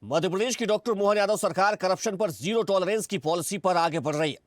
मध्य प्रदेश की डॉक्टर मोहन यादव सरकार करप्शन पर जीरो टॉलरेंस की पॉलिसी पर आगे बढ़ रही है।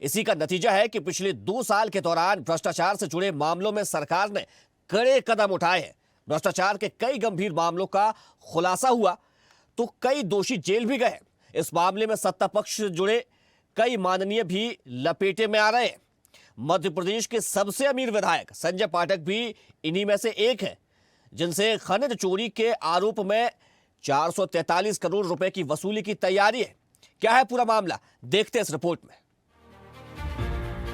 इसी का नतीजा है कि पिछले 2 साल के दौरान भ्रष्टाचार से जुड़े मामलों में सरकार ने कड़े कदम उठाए हैं। भ्रष्टाचार के कई गंभीर मामलों का खुलासा हुआ तो कई दोषी जेल भी गए। इस मामले में सत्ता पक्ष से जुड़े कई माननीय भी लपेटे में आ रहे हैं। मध्य प्रदेश के सबसे अमीर विधायक संजय पाठक भी इन्हीं में से एक है, जिनसे खनिज चोरी के आरोप में 443 करोड़ रुपए की वसूली की तैयारी है। क्या है पूरा मामला, देखते हैं इस रिपोर्ट में।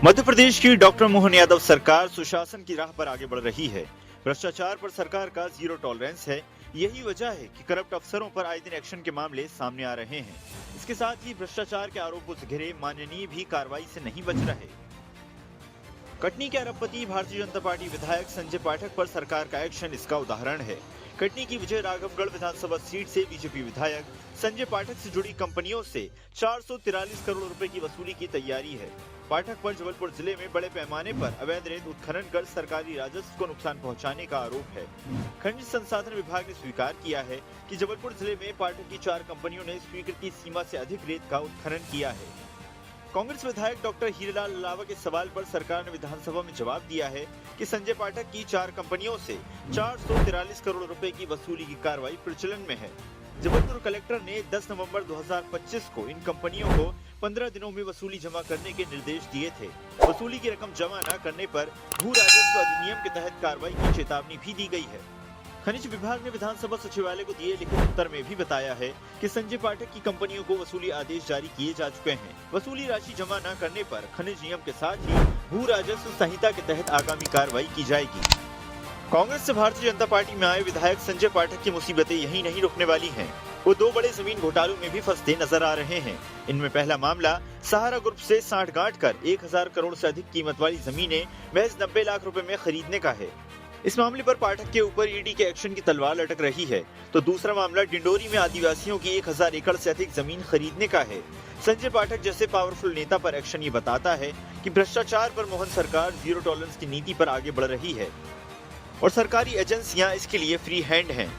मध्य प्रदेश की डॉक्टर मोहन यादव सरकार सुशासन की राह पर आगे बढ़ रही है। भ्रष्टाचार पर सरकार का जीरो टॉलरेंस है। यही वजह है कि करप्ट अफसरों पर आए दिन एक्शन के मामले सामने आ रहे हैं। इसके साथ ही भ्रष्टाचार के आरोपों से घिरे माननीय भी कार्रवाई से नहीं बच रहे। कटनी के अरबपति भारतीय जनता पार्टी विधायक संजय पाठक पर सरकार का एक्शन इसका उदाहरण है। कटनी की विजय राघवगढ़ विधानसभा सीट से बीजेपी विधायक संजय पाठक से जुड़ी कंपनियों से 443 करोड़ रुपए की वसूली की तैयारी है। पाठक पर जबलपुर जिले में बड़े पैमाने पर अवैध रेत उत्खनन कर सरकारी राजस्व को नुकसान पहुंचाने का आरोप है। खनिज संसाधन विभाग ने स्वीकार किया है कि जबलपुर जिले में पाठक की 4 कंपनियों ने स्वीकृति सीमा से अधिक रेत का उत्खनन किया है। कांग्रेस विधायक डॉक्टर हीरालाल अलावा के सवाल पर सरकार ने विधानसभा में जवाब दिया है कि संजय पाठक की 4 कंपनियों से 443 करोड़ रुपए की वसूली की कार्रवाई प्रचलन में है। जबलपुर कलेक्टर ने 10 नवंबर 2025 को इन कंपनियों को 15 दिनों में वसूली जमा करने के निर्देश दिए थे। वसूली की रकम जमा न करने पर भू राजस्व अधिनियम के तहत कार्रवाई की चेतावनी भी दी गई है। खनिज विभाग ने विधानसभा सचिवालय को दिए लिखित उत्तर में भी बताया है कि संजय पाठक की कंपनियों को वसूली आदेश जारी किए जा चुके हैं। वसूली राशि जमा न करने पर खनिज नियम के साथ ही भू राजस्व संहिता के तहत आगामी कार्रवाई की जाएगी। कांग्रेस से भारतीय जनता पार्टी में आए विधायक संजय पाठक की मुसीबतें यही नहीं रुकने वाली हैं। वो 2 बड़े जमीन घोटालों में भी फंसते नजर आ रहे हैं। इनमें पहला मामला सहारा ग्रुप से साठगांठ कर 1000 करोड़ से अधिक कीमत वाली जमीनें महज 90 लाख रुपए में खरीदने का है। इस मामले पर पाठक के ऊपर ईडी के एक्शन की तलवार लटक रही है। तो दूसरा मामला डिंडोरी में आदिवासियों की 1000 एकड़ से अधिक जमीन खरीदने का है। संजय पाठक जैसे पावरफुल नेता पर एक्शन ये बताता है कि भ्रष्टाचार पर मोहन सरकार जीरो टॉलरेंस की नीति पर आगे बढ़ रही है और सरकारी एजेंसियां इसके लिए फ्री हैंड हैं।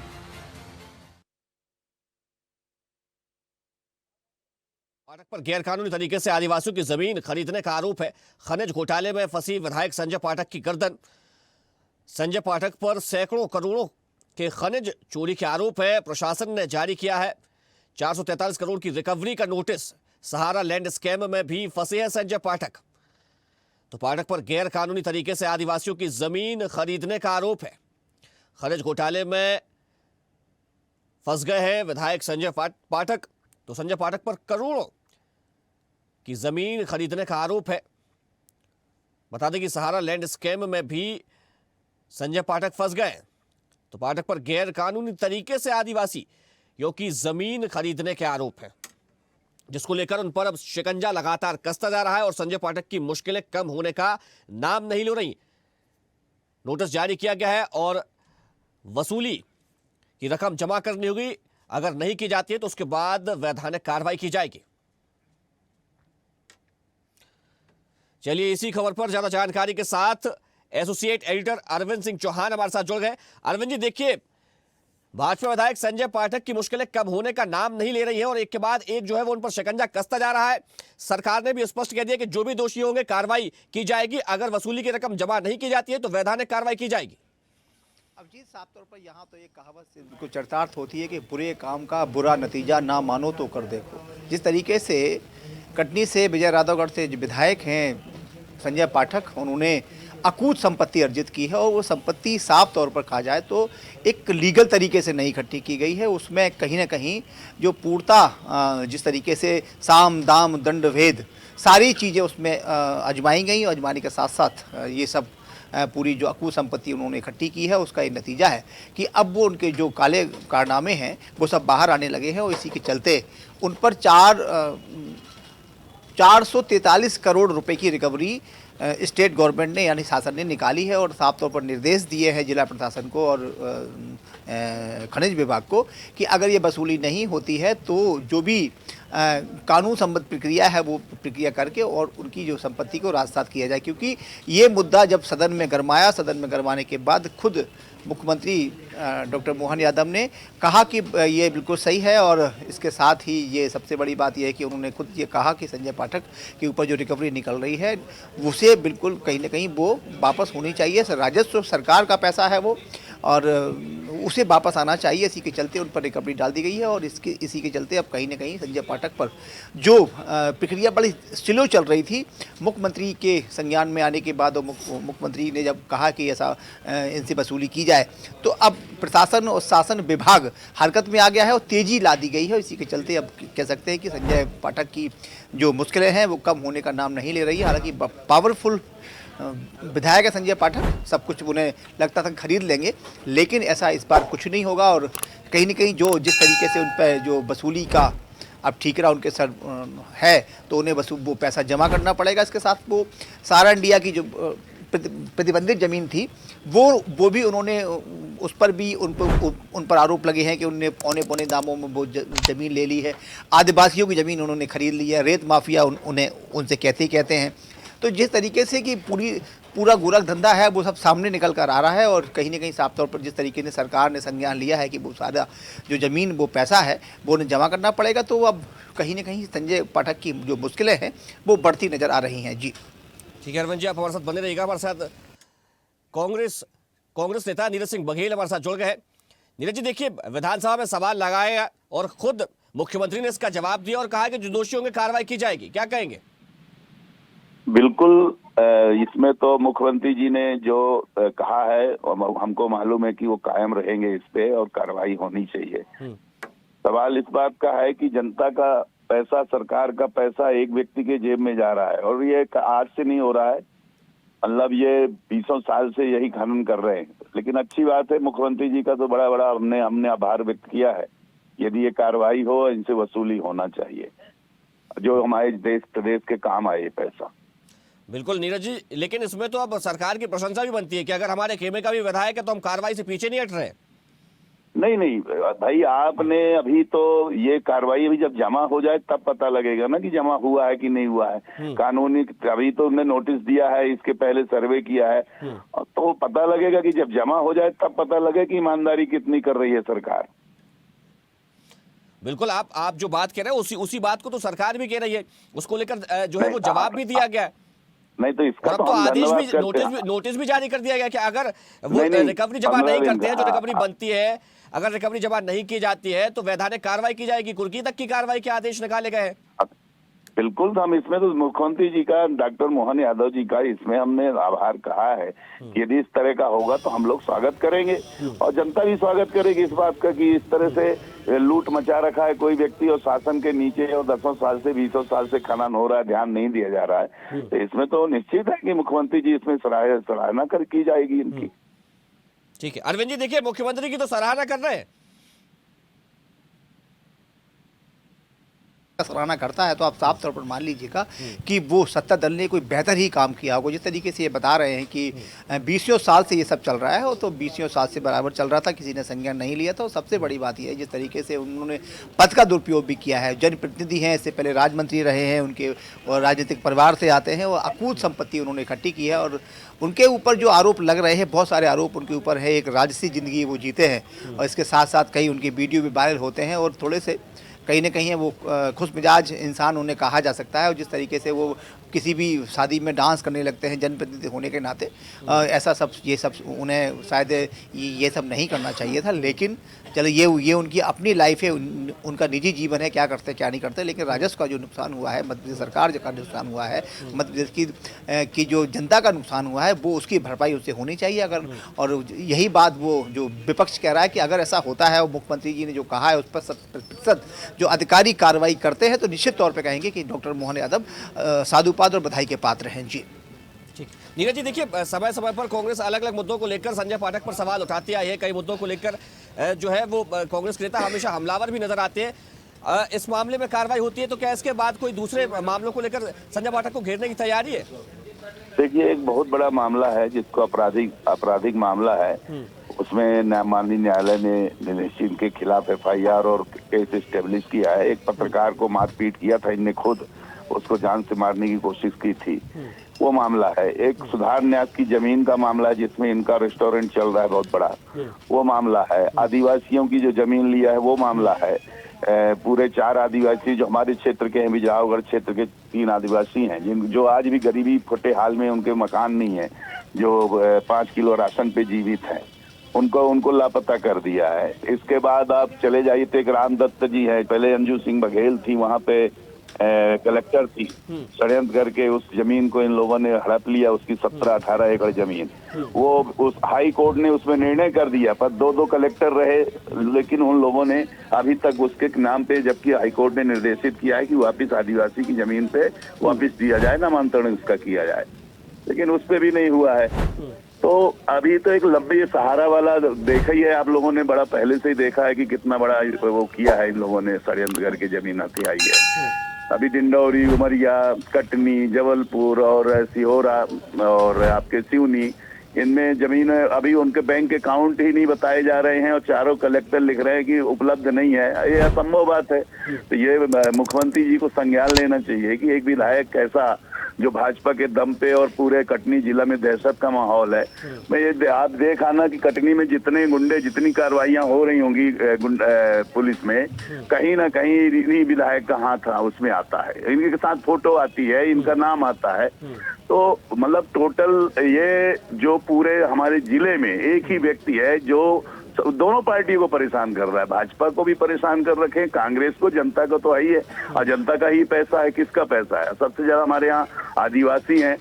पाठक पर गैरकानूनी तरीके से आदिवासियों की जमीन खरीदने का आरोप है। खनिज घोटाले में फंसी विधायक संजय पाठक की गर्दन। संजय पाठक पर सैकड़ों करोड़ों के खनिज चोरी के आरोप है। प्रशासन ने जारी किया है 443 करोड़ की रिकवरी का नोटिस। सहारा लैंड स्कैम में भी फंसे हैं संजय पाठक। तो पाठक पर गैर कानूनी तरीके से आदिवासियों की जमीन खरीदने का आरोप है। खनिज घोटाले में फंस गए हैं विधायक संजय पाठक। तो संजय पाठक पर करोड़ों की जमीन खरीदने का आरोप है। बता दें कि सहारा लैंड स्कैम में भी संजय पाठक फंस गए। तो पाठक पर गैर कानूनी तरीके से आदिवासियों की जमीन खरीदने के आरोप है, जिसको लेकर उन पर अब शिकंजा लगातार कसता जा रहा है और संजय पाठक की मुश्किलें कम होने का नाम नहीं ले रही। नोटिस जारी किया गया है और वसूली की रकम जमा करनी होगी। अगर नहीं की जाती है तो उसके बाद वैधानिक कार्रवाई की जाएगी। चलिए, इसी खबर पर ज्यादा जानकारी के साथ एसोसिएट एडिटर अरविंद सिंह चौहान हमारे साथ जुड़ गए। अरविंद जी, देखिए, भाजपा विधायक संजय पाठक की मुश्किलें कम होने का नाम नहीं ले रही है और एक के बाद एक जो है वो उन पर शिकंजा कसता जा रहा है। सरकार ने भी स्पष्ट कह दिया कि जो भी दोषी होंगे कार्रवाई की जाएगी। अगर वसूली की रकम जमा नहीं की जाती है तो वैधानिक कार्रवाई की जाएगी। अब जी, साफ तौर पर यहाँ तो एक कहावत से को चरितार्थ होती है कि बुरे काम का बुरा नतीजा ना मानो तो कर देखो। जिस तरीके से कटनी से विजय राघवगढ़ से विधायक हैं संजय पाठक, उन्होंने अकूत संपत्ति अर्जित की है और वो संपत्ति साफ तौर पर कहा जाए तो एक लीगल तरीके से नहीं इकट्ठी की गई है। उसमें कहीं ना कहीं जो पूर्णता जिस तरीके से साम दाम दंड भेद सारी चीज़ें उसमें आजमाई गई और आजमाने के साथ साथ ये सब पूरी जो अकूत संपत्ति उन्होंने इकट्ठी की है उसका एक नतीजा है कि अब वो उनके जो काले कारनामे हैं वो सब बाहर आने लगे हैं और इसी के चलते उन पर 443 करोड़ रुपए की रिकवरी स्टेट गवर्नमेंट ने यानी शासन ने निकाली है और साफ तौर पर निर्देश दिए हैं जिला प्रशासन को और खनिज विभाग को कि अगर ये वसूली नहीं होती है तो जो भी कानून संबद्ध प्रक्रिया है वो प्रक्रिया करके और उनकी जो संपत्ति को राजसात किया जाए, क्योंकि ये मुद्दा जब सदन में गरमाया, सदन में गरमाने के बाद खुद मुख्यमंत्री डॉक्टर मोहन यादव ने कहा कि ये बिल्कुल सही है, और इसके साथ ही ये सबसे बड़ी बात यह है कि उन्होंने खुद ये कहा कि संजय पाठक के ऊपर जो रिकवरी निकल रही है उसे बिल्कुल कहीं ना कहीं वो वापस होनी चाहिए। राजस्व सरकार का पैसा है वो, और उसे वापस आना चाहिए। इसी के चलते उन पर रिकवरी डाल दी गई है, और इसी के चलते अब कहीं ना कहीं संजय पाठक पर जो प्रक्रिया बड़ी स्लो चल रही थी, मुख्यमंत्री के संज्ञान में आने के बाद और मुख्यमंत्री ने जब कहा कि ऐसा इनसे वसूली की जाए, तो अब प्रशासन और शासन विभाग हरकत में आ गया है और तेज़ी ला दी गई है। इसी के चलते अब कह सकते हैं कि संजय पाठक की जो मुश्किलें हैं वो कम होने का नाम नहीं ले रही है। हालांकि पावरफुल विधायक है संजय पाठक, सब कुछ उन्हें लगता था खरीद लेंगे, लेकिन ऐसा इस बार कुछ नहीं होगा। और कहीं ना कहीं जो जिस तरीके से उन पर जो वसूली का अब ठीकरा उनके सर है, तो उन्हें वो पैसा जमा करना पड़ेगा। इसके साथ वो सारा इंडिया की जो प्रतिबंधित ज़मीन थी वो भी उन्होंने उस पर भी उन पर आरोप लगे हैं कि उन्होंने पौने पौने दामों में वो ज़मीन ले ली है। आदिवासियों की ज़मीन उन्होंने खरीद ली है, रेत माफिया उन्हें उनसे कहते हैं। तो जिस तरीके से कि पूरा गोरख धंधा है वो सब सामने निकल कर आ रहा है, और कहीं ना कहीं साफ तौर पर जिस तरीके से सरकार ने संज्ञान लिया है कि वो सारा जो ज़मीन वो पैसा है वो उन्हें जमा करना पड़ेगा, तो अब कहीं ना कहीं संजय पाठक की जो मुश्किलें हैं वो बढ़ती नज़र आ रही हैं। जी ठीक है अरविंद जी, आप हमारे साथ बने रहिएगा। हमारे साथ कांग्रेस नेता नीरज सिंह बघेल हमारे साथ जुड़ गए हैं। नीरज जी, देखिए, विधानसभा में सवाल लगाया और खुद मुख्यमंत्री ने इसका जवाब दिया और कहा कि जो दोषी होंगे कार्रवाई की जाएगी, क्या कहेंगे? बिल्कुल, इसमें तो मुख्यमंत्री जी ने जो कहा है हमको मालूम है कि वो कायम रहेंगे इस पे और कार्रवाई होनी चाहिए। सवाल इस बात का है कि जनता का पैसा, सरकार का पैसा एक व्यक्ति के जेब में जा रहा है, और ये आज से नहीं हो रहा है, मतलब ये 20 साल से यही खनन कर रहे हैं। लेकिन अच्छी बात है, मुख्यमंत्री जी का तो बड़ा हमने आभार व्यक्त किया है। यदि ये कार्रवाई हो, इनसे वसूली होना चाहिए, जो हमारे देश प्रदेश के काम आए पैसा। बिल्कुल नीरज जी, लेकिन इसमें तो अब सरकार की प्रशंसा भी बनती है कि अगर हमारे खेमे का भी विधायक है तो हम कार्रवाई से पीछे नहीं हट रहे। नहीं भाई, आपने अभी तो ये कार्रवाई अभी जब जमा हो जाए तब पता लगेगा ना कि जमा हुआ है कि नहीं हुआ है। कानूनी अभी तो उन्होंने नोटिस दिया है, इसके पहले सर्वे किया है, तो पता लगेगा कि जब जमा हो जाए तब पता लगे कि ईमानदारी कितनी कर रही है सरकार। बिल्कुल, आप जो बात कह रहे हैं उसी बात को तो सरकार भी कह रही है, उसको लेकर जो है वो जवाब भी दिया गया है। नहीं तो इसका तो आदेश भी, नोटिस भी जारी कर दिया गया कि अगर वो रिकवरी जमा नहीं करते हैं, जो रिकवरी बनती है, अगर रिकवरी जमा नहीं की जाती है तो वैधानिक कार्रवाई की जाएगी। कुर्की तक की कार्रवाई के आदेश निकाले गए हैं। बिल्कुल, हम इसमें तो मुख्यमंत्री जी का, डॉक्टर मोहन यादव जी का इसमें हमने आभार कहा है कि यदि इस तरह का होगा तो हम लोग स्वागत करेंगे, और जनता भी स्वागत करेगी इस बात का कि इस तरह से लूट मचा रखा है कोई व्यक्ति और शासन के नीचे, और 10 साल से 20 साल से खनन हो रहा है, ध्यान नहीं दिया जा रहा है। तो इसमें तो निश्चित है कि मुख्यमंत्री जी इसमें सराहना की जाएगी इनकी। ठीक है अरविंद जी, देखिए, मुख्यमंत्री की तो सराहना कर रहे हैं, सराहना करता है तो आप साफ तौर पर मान लीजिएगा कि वो सत्ता दल ने कोई बेहतर ही काम किया होगा। जिस तरीके से ये बता रहे हैं कि 20 साल से ये सब चल रहा है, और तो 20 साल से बराबर चल रहा था, किसी ने संज्ञान नहीं लिया था। और सबसे बड़ी बात यह है जिस तरीके से उन्होंने पद का दुरुपयोग भी किया है। जनप्रतिनिधि हैं, इससे पहले राजमंत्री रहे हैं, उनके और राजनीतिक परिवार से आते हैं, और अकूत संपत्ति उन्होंने इकट्ठी की है, और उनके ऊपर जो आरोप लग रहे हैं, बहुत सारे आरोप उनके ऊपर है। एक राजसी जिंदगी वो जीते हैं, और इसके साथ साथ कई उनके वीडियो भी वायरल होते हैं, और थोड़े से कहीं ना कहीं वो खुश मिजाज इंसान उन्हें कहा जा सकता है। और जिस तरीके से वो किसी भी शादी में डांस करने लगते हैं जनप्रतिनिधि होने के नाते, ऐसा सब ये सब उन्हें शायद ये सब नहीं करना चाहिए था। लेकिन चलो ये उनकी अपनी लाइफ है, उनका निजी जीवन है, क्या करते क्या नहीं करते। लेकिन राजस्व का जो नुकसान हुआ है, मध्य प्रदेश सरकार का नुकसान हुआ है, मध्य प्रदेश की जो जनता का नुकसान हुआ है, वो उसकी भरपाई उससे होनी चाहिए। अगर और यही बात वो जो विपक्ष कह रहा है कि अगर ऐसा होता है, और मुख्यमंत्री जी ने जो कहा है उस पर 100% जो अधिकारी कार्रवाई करते हैं, तो निश्चित तौर पर कहेंगे कि डॉक्टर मोहन यादव साधुपाद और बधाई के पात्र हैं। जी ठीक, नीरज जी, देखिए, समय समय पर कांग्रेस अलग अलग मुद्दों को लेकर संजय पाठक पर सवाल उठाती आई है। कई मुद्दों को लेकर जो है वो कांग्रेस के नेता हमेशा हमलावर भी नजर आते हैं। इस मामले में कार्रवाई होती है तो क्या इसके बाद कोई दूसरे मामलों को लेकर संजय पाठक को घेरने की तैयारी है? देखिए, एक बहुत बड़ा मामला है जिसको आपराधिक मामला है, उसमें माननीय न्यायालय ने निश्चित के खिलाफ FIR और केस एस्टेब्लिश किया है। एक पत्रकार को मारपीट किया था, इनने खुद उसको जान से मारने की कोशिश की थी, वो मामला है। एक सुधार न्यास की जमीन का मामला है जिसमें इनका रेस्टोरेंट चल रहा है बहुत बड़ा, वो मामला है। आदिवासियों की जो जमीन लिया है वो मामला है। पूरे 4 आदिवासी जो हमारे क्षेत्र के हैं, बिजरावगढ़ क्षेत्र के 3 आदिवासी हैं जिन जो आज भी गरीबी फटे हाल में, उनके मकान नहीं है, जो 5 किलो राशन पे जीवित हैं, उनको लापता कर दिया है। इसके बाद आप चले जाइए तो एक राम दत्त जी है, पहले अंजू सिंह बघेल थी, वहाँ पे कलेक्टर थी, षड्यंत्र करके उस जमीन को इन लोगों ने हड़प लिया, उसकी 17-18 एकड़ जमीन। वो उस हाई कोर्ट ने उसमें निर्णय कर दिया, पर 2 कलेक्टर रहे, लेकिन उन लोगों ने अभी तक उसके नाम पे, जबकि हाई कोर्ट ने निर्देशित किया है कि वापिस आदिवासी की जमीन पे वापिस दिया जाए, नामांतरण उसका किया जाए, लेकिन उस पे भी नहीं हुआ है। तो अभी तो एक लंबी सहारा वाला देखा ही है आप लोगों ने, बड़ा पहले से ही देखा है कि कितना बड़ा वो किया है इन लोगों ने, षड्यंत्र करके जमीन हथियाई है। अभी डिंडौरी, उमरिया, कटनी, जबलपुर और सिहोरा और आपके सिवनी, इनमें जमीन अभी उनके बैंक अकाउंट ही नहीं बताए जा रहे हैं और चारों कलेक्टर लिख रहे हैं कि उपलब्ध नहीं है। ये असंभव बात है। तो ये मुख्यमंत्री जी को संज्ञान लेना चाहिए कि एक विधायक कैसा, जो भाजपा के दम पे और पूरे कटनी जिला में दहशत का माहौल है। मैं ये आप देख आना कि कटनी में जितने गुंडे, जितनी कार्रवाइयां हो रही होंगी पुलिस में, कहीं ना कहीं इन्हीं विधायक का हाथ उसमें आता है, इनके साथ फोटो आती है, इनका नाम आता है। तो मतलब टोटल ये जो पूरे हमारे जिले में एक ही व्यक्ति है जो दोनों पार्टियों को परेशान कर रहा है, भाजपा को भी परेशान कर रखे, कांग्रेस को, जनता को तो है ही है, और जनता का ही पैसा है। किसका पैसा है? सबसे ज्यादा हमारे यहाँ आदिवासी हैं,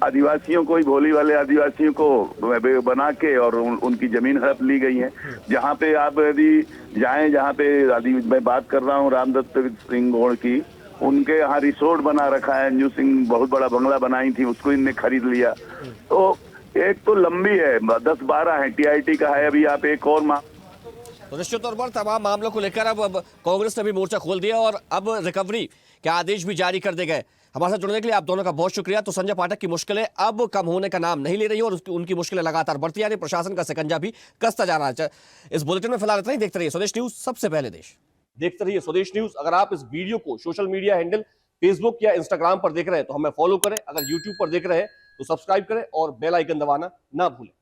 आदिवासियों को ही, भोली वाले आदिवासियों को बना के और उनकी जमीन हड़प ली गई है। जहाँ पे आप यदि जाएं, जहाँ पे मैं बात कर रहा हूँ रामदत्त सिंह गोड़ की, उनके यहाँ रिसोर्ट बना रखा है, अंजू सिंह बहुत बड़ा बंगला बनाई थी, उसको इनने खरीद लिया। तो एक तो लंबी है, 10-12 है, TIT का है, अभी आप एक और तो निश्चित तौर पर तमाम मामलों को लेकर अब कांग्रेस ने भी मोर्चा खोल दिया और अब रिकवरी के आदेश भी जारी कर दिए गए। हमारे साथ जुड़ने के लिए आप दोनों का बहुत शुक्रिया। तो संजय पाठक की मुश्किलें अब कम होने का नाम नहीं ले रही और उनकी मुश्किलें लगातार बढ़ती जा रही, प्रशासन का शिकंजा भी कसता जा रहा है। इस बुलेटिन में फिलहाल इतना ही। देखते रहिए स्वदेश न्यूज, सबसे पहले देश। देखते रहिए स्वदेश न्यूज। अगर आप इस वीडियो को सोशल मीडिया हैंडल फेसबुक या इंस्टाग्राम पर देख रहे हैं तो हमें फॉलो करें, अगर यूट्यूब पर देख रहे हैं तो सब्सक्राइब करें और बेल आइकन दबाना ना भूलें।